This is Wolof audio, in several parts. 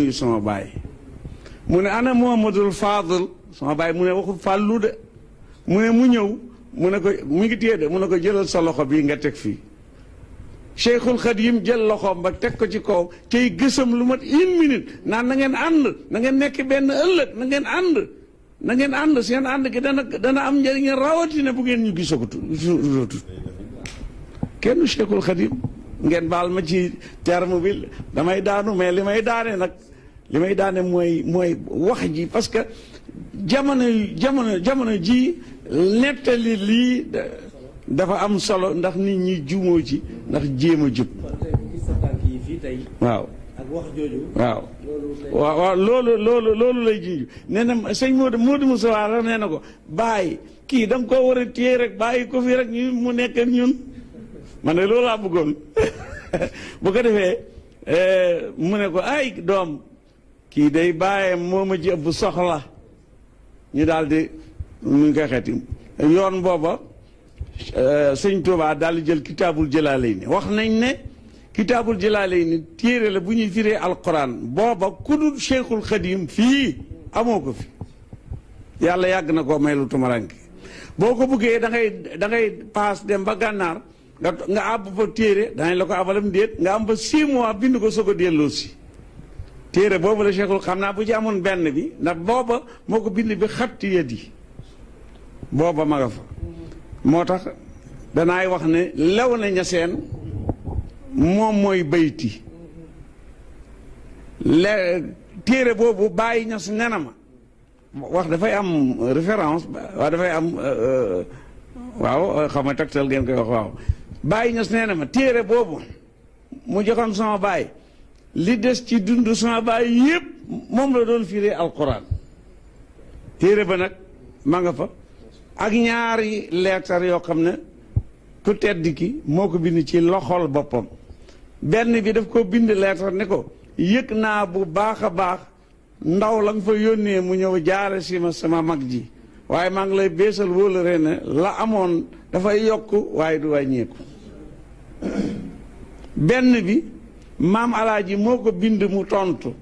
nuyu sama baay mu ne ana Muhammadul Fadil sama baay mu ne waxu fàllu de mu ne mu ñëw mu ne ko mu ngi téye de mu ne ko jëlal sa loxo bii nga teg fii Cheikhul Khadim jël loxoom ba teg ko ci kaw cay gësam lu mat 1 minute naan na ngeen ànd na ngeen nekk benn ëllëg na ngeen ànd na ngeen ànd seen ànd gi dana am njëriñ rawatina bu ngeen ñu gisagatu kenn Cheikhul Khadim ngeen baal ma ci terme bi damay daanu mais li may daane mooy wax ji parce que jamono ji nettali lii dafa am solo ndax nit ñi juumoo ci ndax jéem a jub waaw ak wax jooju waaw loolu lay jinju nee na sëñ Modou Moussa Wara nee na ko bàyyi kii da nga koo war a téye rek bàyyi ko fi rek ñu mu nekk ak ñun man ne loolu laa bëggoon bu ko defee mu ne ko ay doom kii day bàyyee moo ma ci ëpp soxla ñu daal di nu ngi koy xeeti yoon booba sëñ Touba daal di jël kitaabul Jalaalayni wax nañ ne kitaabul Jalaalayni téere la bu ñuy firee alquran booba ku dul Cheikhul Khadim fii amoo ko fi yàlla yàgg na koo may lu tumaranke boo ko buggee da ngay paas dem ba gànnaar nga àbb fa téere danañ la ko abalam déet nga am ba 6 mois bind ko soog a delloo si téere boobu la Cheikhul xam naa bu ci amoon benn bi ndax booba moo ko bind bi xatti yat yi booba ma nga fa moo tax danaay wax ne lew na ñaseen moom mooy bayti téere boobu bàyyi ñas nena ma wax dafay am référence waaw dafay am waaw xam nga tegtal ngeen koy wax waaw bàyyi ñas nee na ma téere boobu mu joxoon sama baay li des ci dund sama baay yépp moom la doon firee alquran téere ba nag ma nga fa ak ñaari leetar yoo xam ne ku tedd ki moo ko bind ci loxol boppam benn bi daf ko bind leetar ne ko yëg naa bu baax a baax ndaw la nga fa yónnee mu ñëw jaare si ma sama mag ji waaye maa ngi lay beesal wóolare ne la amoon dafay yokk waaye du wàññeeku benn bi maam alaaji moo ko bind mu tontu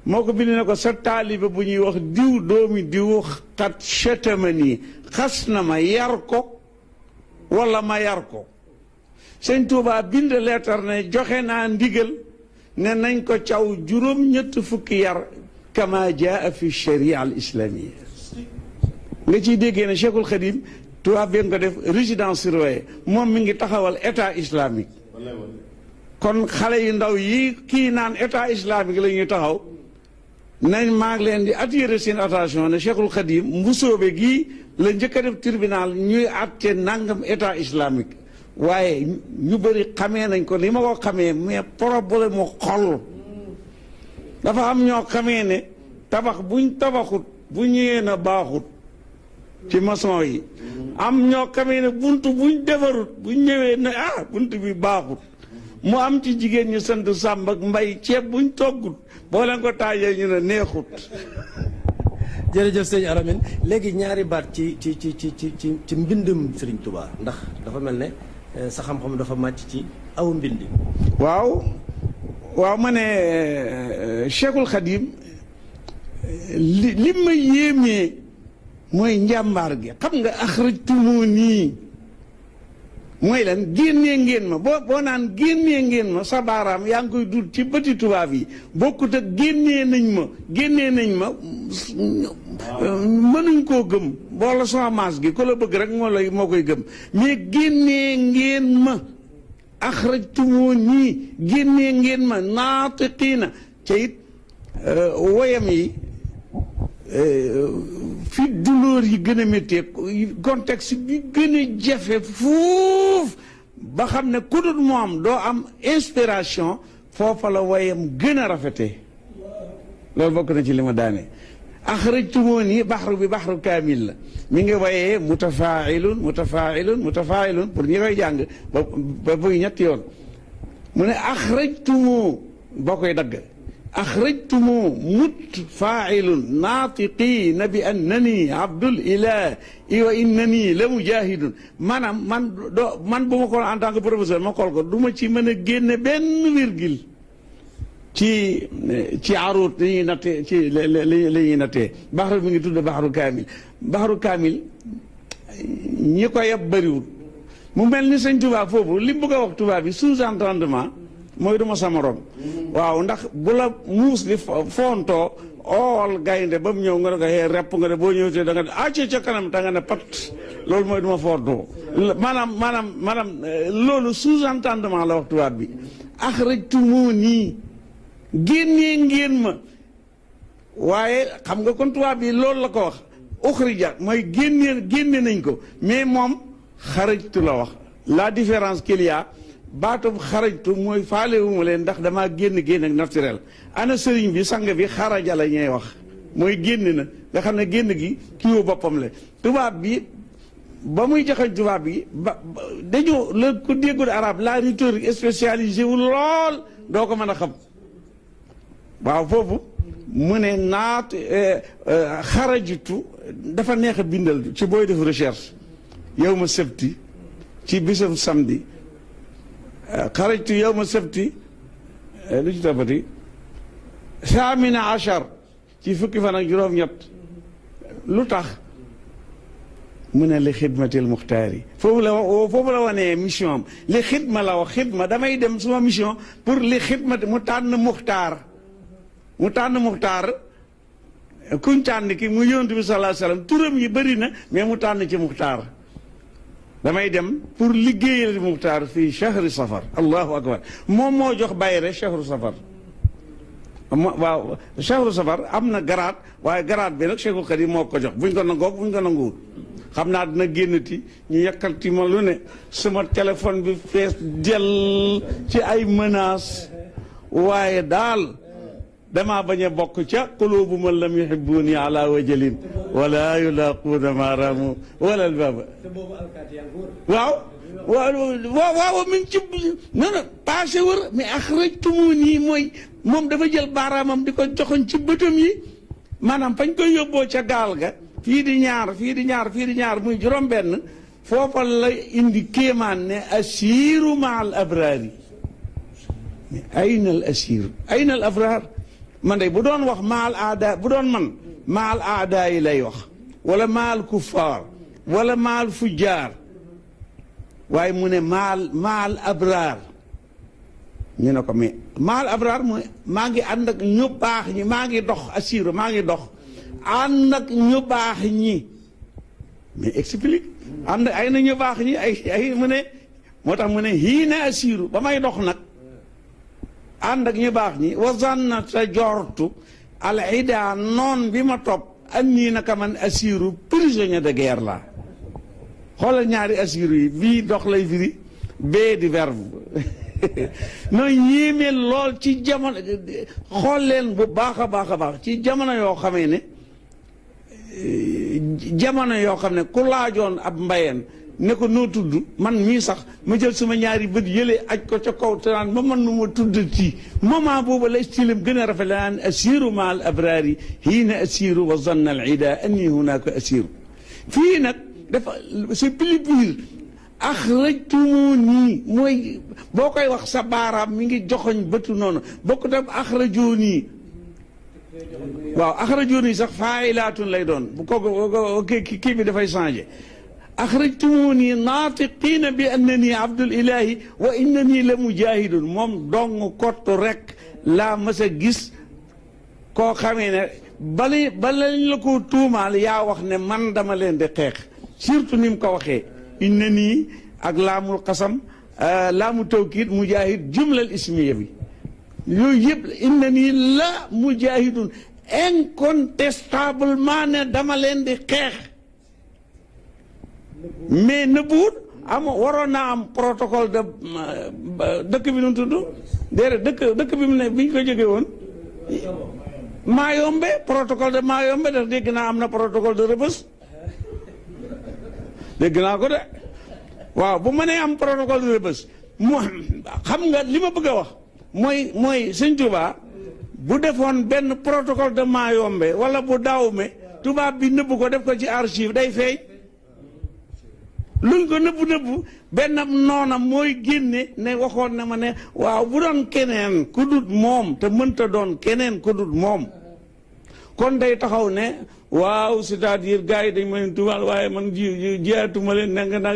moo ko bind ne ko sa taalibe bu ñuy wax diw doomi diw xat chatamani xas na ma yar ko wala ma yar ko sëñ Tuubaa bind leetar ne joxe naa ndigal ne nañ ko caw 7 fukki yar kama jaa fi sharia al islamia nga ciy déggee ne Cheikhul Khadim tubaab bi nga ko def résidence surveillée moom mi ngi taxawal état islamique kon xale yu ndaw yi kii naan état islamique la ñuy taxaw nañ maa ngi leen di attirer seen attention ne Cheikhul Khadim mbusoobe gii la njëkk a def tribunal ñuy àtte nangam état islamique waaye ñu bëri xamee nañ ko li ma ko xamee mais problème mu xol dafa am ñoo xamee ne tabax buñ tabaxut bu ñëwee na baaxut ci maçon yi am ñoo xamee ne buntu buñ defarut buñ ñëwee ne bunt bi baaxut mu am ci jigéen ñu sant Sàmb ak Mbay ceeb buñ toggut boo leen ko taajee ñu ne neexut. jërëjëf sëñ Alamine léegi ñaari baat ci mbindum Serigne Touba ndax dafa mel ne sa xam-xam dafa màcc ci aw mbindi. waaw ma ne Cheikhul Khadim li ma yéemee mooy njàmbaar gi xam nga axrajtumu nii mooy lan génnee ngeen ma boo naan génnee ngeen ma sa baaraam yaa ngi koy dut ci bëti tubaab yi bokkut ak génnee nañ ma mënuñ koo gëm boola sama maas gi ku la bëgg rek moo koy gëm mais génnee ngeen ma axrajtumu nii génnee ngeen ma naatiqiina ca it woyam yi fi douleur yi gën a métti contexte bi gën a jafe fuuf ba xam ne ku dul moom doo am inspiration foofa la woyam gën a rafetee loolu bokk na ci li ma daane axrajtumuni baxru bi baxru kaamil la mi ngi woyee mutafailun pour ñi koy jàng ba buy ñetti yoon mu ne axrajtumu boo koy dagg axrajtumu mutfailun naatiqiina bi annani abdul ilah wa innani la mujahidun maanaam man bu ma ko en tant que professeur ma xool ko du ma ci mën a génne benn virgule ci arut li ñuy nattee ci li ñuy nattee baxaru mi ngi tudd baxaru kaamil ñi ko yeb bëriwul mu mel ni sëñ tubaab foofu li mu bëgg a wax tubaab bi sous-entendement mooy duma sa morom waaw ndax bu la muus di foontoo oowal gaynde ba mu ñëw nga ne ko xee repp nga ne boo ñëwtee da nga ne acce ca kanam ta nga ne pat loolu mooy duma foontoo maanaam loolu sous-entendement la wax tubaab bi axrajtumuni génnee ngeen ma waaye xam nga kon tubaab bi loolu la ko wax uxrija mooy génne nañ ko mais moom xarajtu la wax la différence qu'il y a baatub xarajtu mooy faalewuma leen ndax damaa génn ak naturel ana sëriñ bi sang bi xaraja la ñuy wax mooy génn na nga xam ne génn gi kiiwu boppam la tubaab bi ba muy joxañ tubaab bi dañu la ko déggul arabe la rhétorique spécialisé wu lool doo ko mën a xam waaw foofu mu ne naat xarajitu dafa neex a bindal ci booy def recherche yow ma sebti ci bisam samedi xarajtu yow ma sebti lu ci toppati saamina achar ci fukki fan ak juróom-ñett lu tax mu ne li xidmatil muxtaar yi foofu la wanee mission am li xidma la wax xidma damay dem suma mission pour li xidmati mu tànn muxtaar kuñ tànn ki mu yonent bi sallallahu alayhi wasallam turam yi bëri na mais mu tànn ci muxtaar damay dem pour liggéeyal muxtaar fii chahri safar allahu akbar moom moo jox bayre chahru safar waaw chahru safar am na garaat waaye garaat bi nag Cheikhul Khadim moo ko jox buñ ko nangoog buñ ko nanguwul xam naa dina génnati ñu yàkkalti ma lu ne sama téléphone bi fees dell ci ay menaces waaye daal damaa bañ a bokk ca qulubu man lam yuhibbuni ala wajalin wala yulaquuna ma ramu wala albaba waaw mi ngi ci non passé wër mais axrajtumuni mooy moom dafa jël baaraamam di ko joxoñ ci bëtam yi maanaam fañ koy yóbboo ca gaal ga fii di ñaar muy juróom-benn foofa la indi kéemaan ne asiiru ma al abraari ayna al asiiru ayna al abraar man de bu doon wax maal aada bu doon man maal aada yi lay wax wala maal kuffaar wala maal fujjaar waaye mu ne maal abraar ñu ne ko mais maal abraar mooy maa ngi ànd ak ñu baax ñi maa ngi dox asiiru maa ngi dox ànd ak ñu baax ñi mais explique ànd ay na ñu baax ñi ay mu ne moo tax mu ne hiina asiiru ba may dox nag ànd ak ñu baax ñi wa zanna ta jortu al ida noon bi ma topp an nii naka man asiiru prisonnier de guerre la xoolal ñaari asiiru yi bii dox lay firi bee di verbe nooy yéeme lool ci jamono xool leen bu baax a baax ci jamono yoo xamee ne ku laajoon ab mbayeen ne ko noo tudd man mii sax ma jël suma ñaari bët yële aj ko ca kaw te naan ma man nu ma tuddati moment boobu la stylam gën a rafet la naan asiru ma al abraari hiina asiru wa zanna al ida anni hunaka asiru fii nag dafa c'est plus pur axrajtumuni mooy boo koy wax sa baaraam mi ngi joxoñ bëtu noonu bokku tam axrajuni waaw axrajuni sax faa'ilaatun lay doon bu ko kii bi dafay changé axrajtumuni naatiqiina bi annani abdul ilahi wa innani la mujahidun moom dong kottu rek laa mas a gis koo xamee ne balañ la ko tuumaal yaa wax ne man dama leen di xeex surtout ni mu ko waxee innani ak laamul xasam laamu tawkiid mujahid jumlal ismiya bi yooyu yëpp innani la mujahidun incontestablement ne dama leen di xeex mais nëbbuwut waroon naa am protocole de dëkk bi nu tudd déedéet dëkk bi mu ne bi ñu ko jógee woon Maayombe protocole de Maayombe daf dégg naa am na protocole de Rebeuss dégg naa ko de waaw bu mënee am protocole de Rebeuss xam nga li ma bëgg a wax mooy sëñ Touba bu defoon benn protocole de Maayombe wala bu Daawme tubaab bi nëbb ko def ko ci archive day feeñ luñ ko nëbbu benn noonam mooy génne ne waxoon na ma ne waaw bu doon keneen ku dut moom te mënta doon keneen ku dut moom kon day taxaw ne waaw c'est-à-dire gars yi dañ ma leen tuumaal waaye man jiyaatuma leen nanga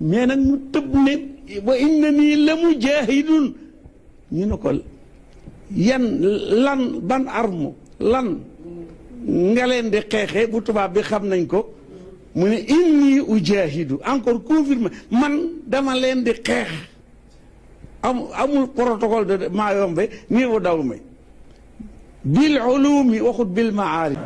mais nag mu tëb ne wa inna nii la mu jaahidun ñu ne ko lan ban arme lan nga leen di xeexe bu tubaab bi xam nañ ko mu ne inni ujaahidu encore confirmé man dama leen di xeex amul protocole de maa yombe nii wa daw may bil ulumi waxut bil maarif